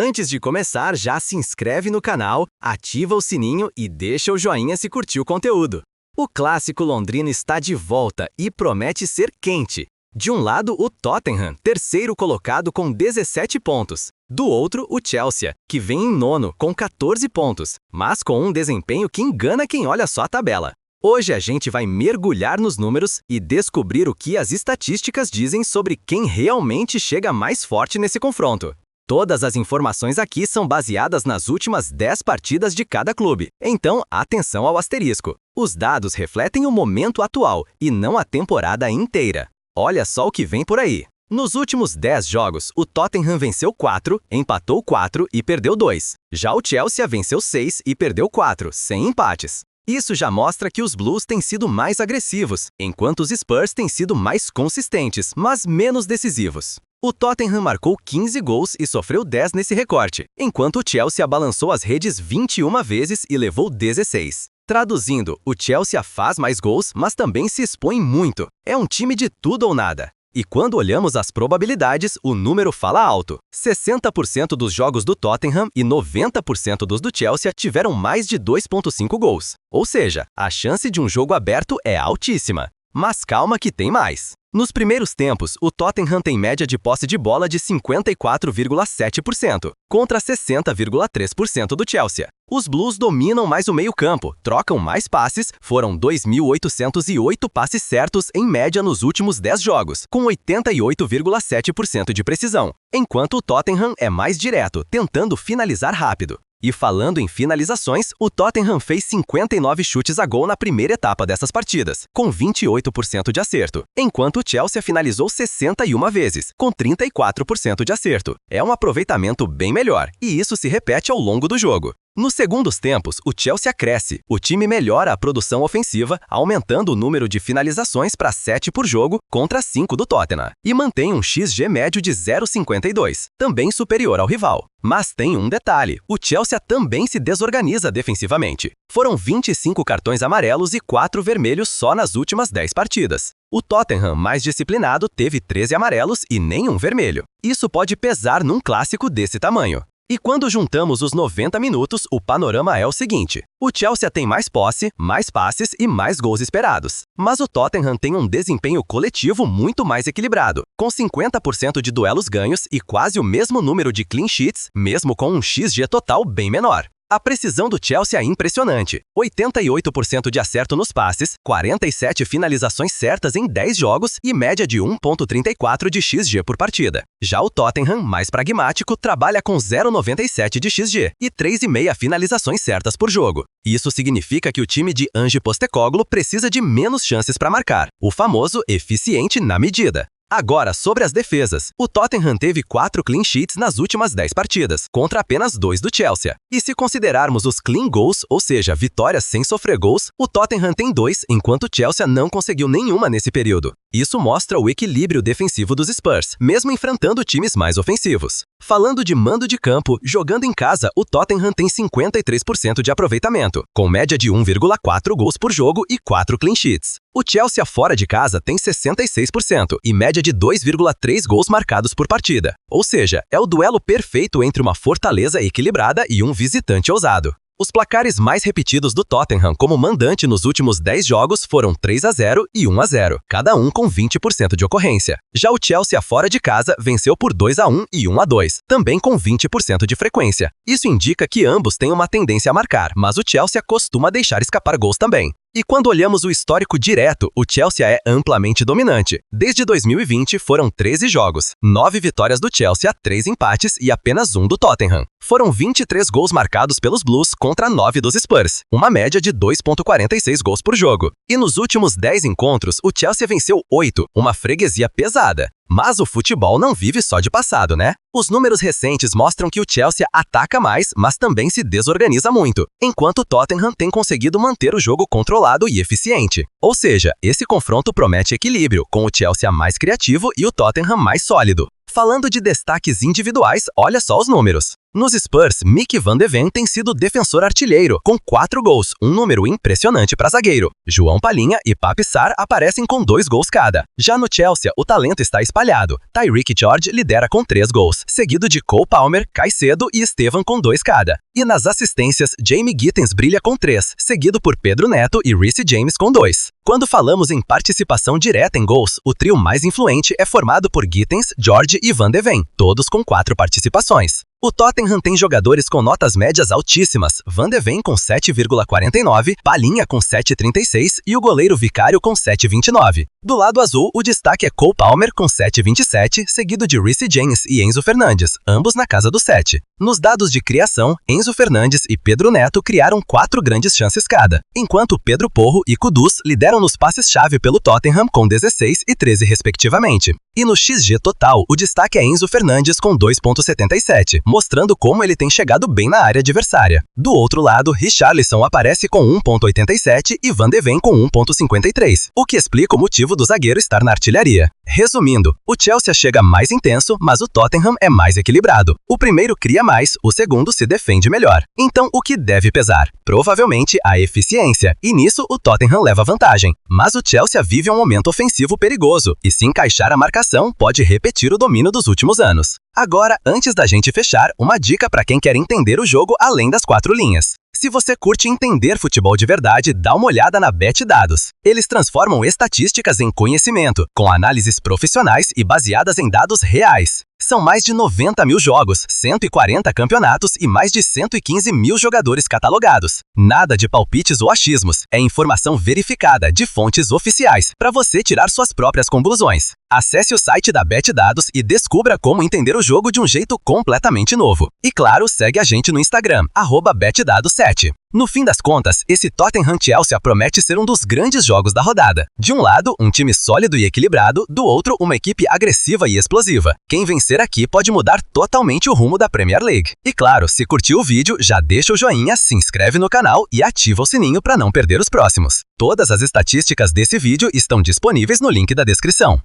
Antes de começar, já se inscreve no canal, ativa o sininho e deixa o joinha se curtir o conteúdo. O clássico londrino está de volta e promete ser quente. De um lado, o Tottenham, terceiro colocado com 17 pontos. Do outro, o Chelsea, que vem em nono com 14 pontos, mas com um desempenho que engana quem olha só a tabela. Hoje a gente vai mergulhar nos números e descobrir o que as estatísticas dizem sobre quem realmente chega mais forte nesse confronto. Todas as informações aqui são baseadas nas últimas 10 partidas de cada clube, então atenção ao asterisco. Os dados refletem o momento atual e não a temporada inteira. Olha só o que vem por aí. Nos últimos 10 jogos, o Tottenham venceu 4, empatou 4 e perdeu 2. Já o Chelsea venceu 6 e perdeu 4, sem empates. Isso já mostra que os Blues têm sido mais agressivos, enquanto os Spurs têm sido mais consistentes, mas menos decisivos. O Tottenham marcou 15 gols e sofreu 10 nesse recorte, enquanto o Chelsea balançou as redes 21 vezes e levou 16. Traduzindo, o Chelsea faz mais gols, mas também se expõe muito. É um time de tudo ou nada. E quando olhamos as probabilidades, o número fala alto. 60% dos jogos do Tottenham e 90% dos do Chelsea tiveram mais de 2,5 gols. Ou seja, a chance de um jogo aberto é altíssima. Mas calma que tem mais. Nos primeiros tempos, o Tottenham tem média de posse de bola de 54,7%, contra 60,3% do Chelsea. Os Blues dominam mais o meio-campo, trocam mais passes, foram 2.808 passes certos em média nos últimos 10 jogos, com 88,7% de precisão, enquanto o Tottenham é mais direto, tentando finalizar rápido. E falando em finalizações, o Tottenham fez 59 chutes a gol na primeira etapa dessas partidas, com 28% de acerto, enquanto o Chelsea finalizou 61 vezes, com 34% de acerto. É um aproveitamento bem melhor, e isso se repete ao longo do jogo. Nos segundos tempos, o Chelsea cresce. O time melhora a produção ofensiva, aumentando o número de finalizações para 7 por jogo contra 5 do Tottenham, e mantém um XG médio de 0,52, também superior ao rival. Mas tem um detalhe, o Chelsea também se desorganiza defensivamente. Foram 25 cartões amarelos e 4 vermelhos só nas últimas 10 partidas. O Tottenham, mais disciplinado, teve 13 amarelos e nenhum vermelho. Isso pode pesar num clássico desse tamanho. E quando juntamos os 90 minutos, o panorama é o seguinte. O Chelsea tem mais posse, mais passes e mais gols esperados. Mas o Tottenham tem um desempenho coletivo muito mais equilibrado, com 50% de duelos ganhos e quase o mesmo número de clean sheets, mesmo com um XG total bem menor. A precisão do Chelsea é impressionante. 88% de acerto nos passes, 47 finalizações certas em 10 jogos e média de 1,34 de XG por partida. Já o Tottenham, mais pragmático, trabalha com 0,97 de XG e 3,5 finalizações certas por jogo. Isso significa que o time de Ange Postecoglou precisa de menos chances para marcar, o famoso eficiente na medida. Agora, sobre as defesas. O Tottenham teve 4 clean sheets nas últimas 10 partidas, contra apenas 2 do Chelsea. E se considerarmos os clean goals, ou seja, vitórias sem sofrer gols, o Tottenham tem 2, enquanto o Chelsea não conseguiu nenhuma nesse período. Isso mostra o equilíbrio defensivo dos Spurs, mesmo enfrentando times mais ofensivos. Falando de mando de campo, jogando em casa, o Tottenham tem 53% de aproveitamento, com média de 1,4 gols por jogo e 4 clean sheets. O Chelsea fora de casa tem 66% e média de 2,3 gols marcados por partida. Ou seja, é o duelo perfeito entre uma fortaleza equilibrada e um visitante ousado. Os placares mais repetidos do Tottenham como mandante nos últimos 10 jogos foram 3-0 e 1-0, cada um com 20% de ocorrência. Já o Chelsea fora de casa venceu por 2-1 e 1-2, também com 20% de frequência. Isso indica que ambos têm uma tendência a marcar, mas o Chelsea costuma deixar escapar gols também. E quando olhamos o histórico direto, o Chelsea é amplamente dominante. Desde 2020, foram 13 jogos, 9 vitórias do Chelsea, 3 empates e apenas 1 do Tottenham. Foram 23 gols marcados pelos Blues contra 9 dos Spurs, uma média de 2,46 gols por jogo. E nos últimos 10 encontros, o Chelsea venceu 8, uma freguesia pesada. Mas o futebol não vive só de passado, né? Os números recentes mostram que o Chelsea ataca mais, mas também se desorganiza muito, enquanto o Tottenham tem conseguido manter o jogo controlado e eficiente. Ou seja, esse confronto promete equilíbrio, com o Chelsea mais criativo e o Tottenham mais sólido. Falando de destaques individuais, olha só os números. Nos Spurs, Mick Van de Ven tem sido defensor artilheiro, com 4 gols, um número impressionante para zagueiro. João Palhinha e Pape Sarr aparecem com 2 gols cada. Já no Chelsea, o talento está espalhado. Tyreek George lidera com 3 gols, seguido de Cole Palmer, Caicedo e Estevan com 2 cada. E nas assistências, Jamie Gittens brilha com 3, seguido por Pedro Neto e Reece James com 2. Quando falamos em participação direta em gols, o trio mais influente é formado por Gittens, George e Van de Ven, todos com 4 participações. O Tottenham tem jogadores com notas médias altíssimas, Van de Ven com 7,49, Palhinha com 7,36 e o goleiro Vicário com 7,29. Do lado azul, o destaque é Cole Palmer com 7,27, seguido de Reece James e Enzo Fernandes, ambos na casa do 7. Nos dados de criação, Enzo Fernandes e Pedro Neto criaram 4 grandes chances cada, enquanto Pedro Porro e Kudus lideram nos passes-chave pelo Tottenham com 16 e 13 respectivamente. E no XG total, o destaque é Enzo Fernandes com 2,77, mostrando como ele tem chegado bem na área adversária. Do outro lado, Richarlison aparece com 1,87 e Van de Ven com 1,53, o que explica o motivo do zagueiro estar na artilharia. Resumindo, o Chelsea chega mais intenso, mas o Tottenham é mais equilibrado. O primeiro cria mais, o segundo se defende melhor. Então, o que deve pesar? Provavelmente a eficiência, e nisso o Tottenham leva vantagem. Mas o Chelsea vive um momento ofensivo perigoso, e se encaixar a marcação, pode repetir o domínio dos últimos anos. Agora, antes da gente fechar, uma dica para quem quer entender o jogo além das 4 linhas. Se você curte entender futebol de verdade, dá uma olhada na BetDados. Eles transformam estatísticas em conhecimento, com análises profissionais e baseadas em dados reais. São mais de 90 mil jogos, 140 campeonatos e mais de 115 mil jogadores catalogados. Nada de palpites ou achismos, é informação verificada de fontes oficiais, para você tirar suas próprias conclusões. Acesse o site da BetDados e descubra como entender o jogo de um jeito completamente novo. E claro, segue a gente no Instagram, @BetDados7. No fim das contas, esse Tottenham Chelsea promete ser um dos grandes jogos da rodada. De um lado, um time sólido e equilibrado, do outro, uma equipe agressiva e explosiva. Quem vencer aqui pode mudar totalmente o rumo da Premier League. E claro, se curtiu o vídeo, já deixa o joinha, se inscreve no canal e ativa o sininho para não perder os próximos. Todas as estatísticas desse vídeo estão disponíveis no link da descrição.